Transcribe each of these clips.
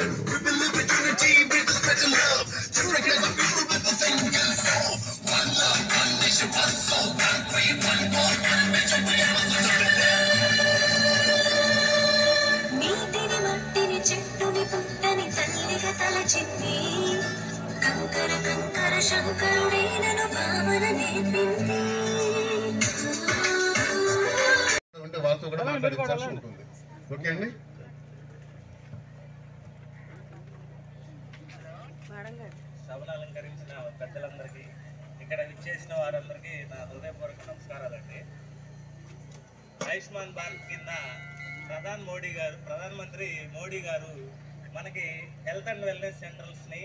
We believe in unity with the special love. To recognize the people with the same will solve. One love, one nation, one soul, one creed, one God, one mission. We must నీటిని మట్టిని చెట్టుని పుట్టని తల్లిగా తలచింది కంకర కంకర శంకరుడే నన్ను భావన నేర్పింది. వాళ్ళతో కూడా మాట్లాడించాల్సి ఉంటుంది. ఓకే అండి. సభను అలంకరించిన పెద్దలందరికీ, ఇక్కడ విచ్చేసిన వారందరికీ నా హృదయపూర్వక నమస్కారాలండి. ఆయుష్మాన్ భారత్ కింద ప్రధానమంత్రి మోడీ గారు మనకి హెల్త్ అండ్ వెల్నెస్ సెంటర్స్ని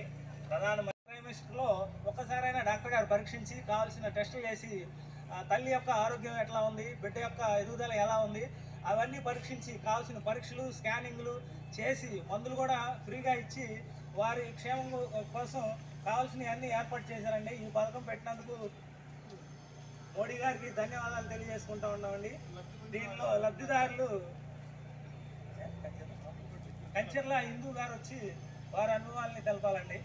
ప్రైమేస్టర్లో ఒక్కసారైనా డాక్టర్ గారు పరీక్షించి కావాల్సిన టెస్టులు చేసి తల్లి యొక్క ఆరోగ్యం ఎట్లా ఉంది, బిడ్డ యొక్క ఎదుగుదల ఎలా ఉంది అవన్నీ పరీక్షించి కావాల్సిన పరీక్షలు స్కానింగ్లు చేసి మందులు కూడా ఫ్రీగా ఇచ్చి వారి క్షేమం కోసం కావాల్సినవి అన్నీ ఏర్పాటు చేశారండి. ఈ పథకం పెట్టినందుకు మోడీ గారికి ధన్యవాదాలు తెలియజేసుకుంటూ ఉన్నామండి. దీనిలో లబ్ధిదారులు కంచెర్ల హిందూ గారు వచ్చి వారి అనుభవాలని తెలపాలండి.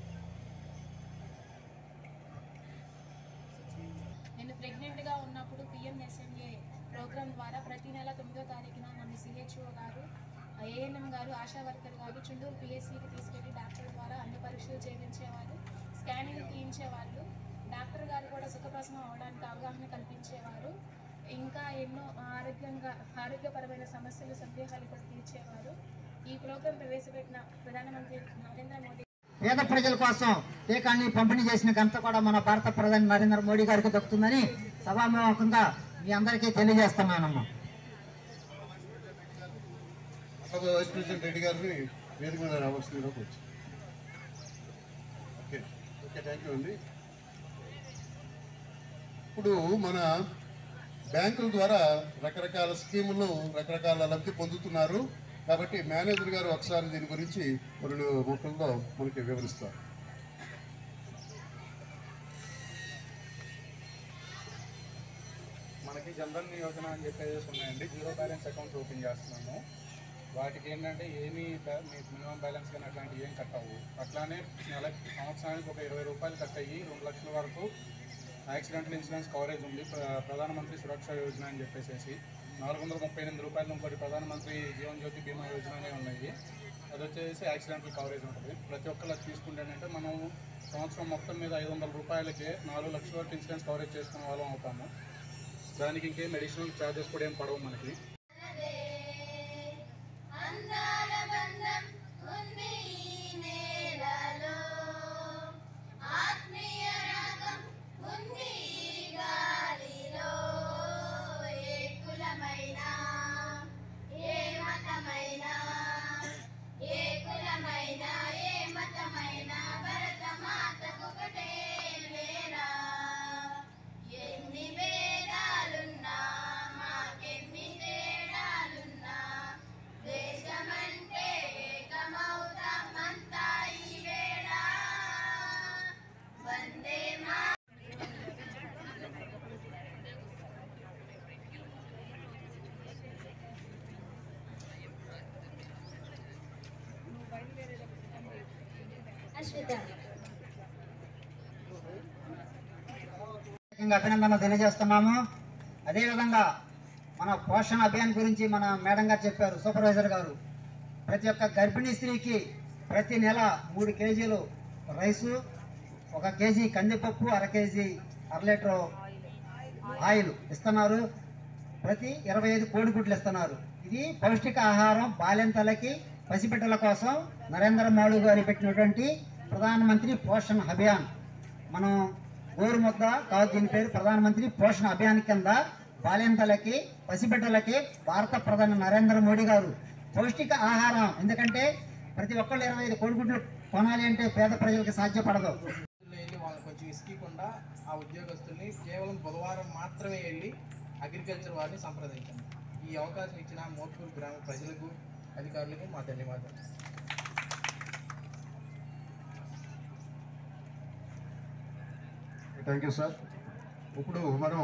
నేను ప్రెగ్నెంట్గా ఉన్నప్పుడు పిఎంఎస్ఎంఏ ప్రోగ్రామ్ ద్వారా ప్రతి నెల 9వ తారీఖున నన్ను సిహెచ్ఓ గారు, ఏఎన్ఎం గారు, ఆశా వర్కర్ గారు చుండూరు పిఎస్సికి తీసుకెళ్లి డాక్టర్ ద్వారా అన్ని పరీక్షలు చేయించేవాళ్ళు, స్కానింగ్ తీయించేవాళ్ళు. డాక్టర్ గారు కూడా సుఖప్రసవం అవడానికి అవగాహన కల్పించేవారు. ఇంకా ఎన్నో ఆరోగ్యపరమైన సమస్యలు, సందేహాలు కూడా తీర్చేవారు. ఈ ప్రోగ్రాం ప్రవేశపెట్టిన ప్రధానమంత్రి నరేంద్ర మోడీ పేద ప్రజల కోసం టీకాన్ని పంపిణీ చేసిన ఘనత కూడా మన భారత ప్రధాని నరేంద్ర మోడీ గారికి దక్కుతుందని సభాముఖంగా మీ అందరికీ తెలియజేస్తున్నానమ్మా. వైస్ ప్రెసిడెంట్ రెడ్డి గారిని వేదిక మీద రావాల్సిందిగా వచ్చి. ఓకే ఓకే, థ్యాంక్ యూ అండి. ఇప్పుడు మన బ్యాంకుల ద్వారా రకరకాల స్కీములను రకరకాల లబ్ధి పొందుతున్నారు. కాబట్టి మేనేజర్ గారు ఒకసారి దీని గురించి 2 ముక్కల్లో మనకి వివరిస్తారు. మనకి జనరల్ యోజన అని చెప్పేసి ఉన్నాయండి. 0 బ్యాలెన్స్ అకౌంట్స్ ఓపెన్ చేస్తున్నాము. వాటికి ఏంటంటే ఏమీ మీకు మినిమం బ్యాలెన్స్ కానీ అట్లాంటివి ఏం కట్ అవ్వు. అట్లానే సంవత్సరానికి ఒక 20 రూపాయలు కట్ అయ్యి 2 లక్షల వరకు యాక్సిడెంటల్ ఇన్సూరెన్స్ కవరేజ్ ఉంది. ప్రధానమంత్రి సురక్ష యోజన అని చెప్పేసి 438 రూపాయలు ఇంకోటి ప్రధానమంత్రి జీవన్ జ్యోతి బీమా యోజన అనేవి ఉన్నాయి. అది వచ్చేసి యాక్సిడెంటల్ కవరేజ్ ఉంటుంది. ప్రతి ఒక్కరు అది తీసుకుంటేనంటే మనం సంవత్సరం మొత్తం మీద 500 రూపాయలకే 4 లక్షల వరకు ఇన్సూరెన్స్ కవరేజ్ చేసుకునే వాళ్ళం అవుతాము. దానికి ఇంకేం అడిషనల్ ఛార్జెస్ కూడా ఏం పడవు మనకి. అభినందనలు తెలియజేస్తున్నాము. అదేవిధంగా మన పోషణ అభియాన్ గురించి మన మేడం గారు చెప్పారు, సూపర్వైజర్ గారు. ప్రతి ఒక్క గర్భిణీ స్త్రీకి ప్రతి నెల 3 కేజీలు రైసు, 1 కేజీ కందిపప్పు, 1/2 కేజీ 1/2 లీటర్ ఆయిల్ ఇస్తున్నారు. ప్రతి 25 కోడిగుడ్లు ఇస్తున్నారు. ఇది పౌష్టిక ఆహారం బాలింతలకి, పసిబిడ్డల కోసం నరేంద్ర మోడీ గారు పెట్టినటువంటి ప్రధానమంత్రి పోషణ అభియాన్. మనం గోరుముద్ద కాదు, దీని పేరు ప్రధానమంత్రి పోషణ అభియాన్ కింద బాలింతలకి, పసిబిడ్డలకి భారత ప్రధాని నరేంద్ర మోడీ గారు పౌష్టిక ఆహారం. ఎందుకంటే ప్రతి ఒక్కళ్ళు 25 కోడిగుడ్లు కొనాలి అంటే పేద ప్రజలకు సాధ్యపడదు. వెళ్ళి వాళ్ళని కొంచెం ఇసుకకుండా ఆ ఉద్యోగస్తుల్ని కేవలం బుధవారం మాత్రమే వెళ్ళి అగ్రికల్చర్ వారిని సంప్రదించండి. ఈ అవకాశం ఇచ్చిన మోత్కూరు గ్రామ ప్రజలకు, అధికారులకు మా ధన్యవాదాలు. Thank you sir. ఇప్పుడు మనం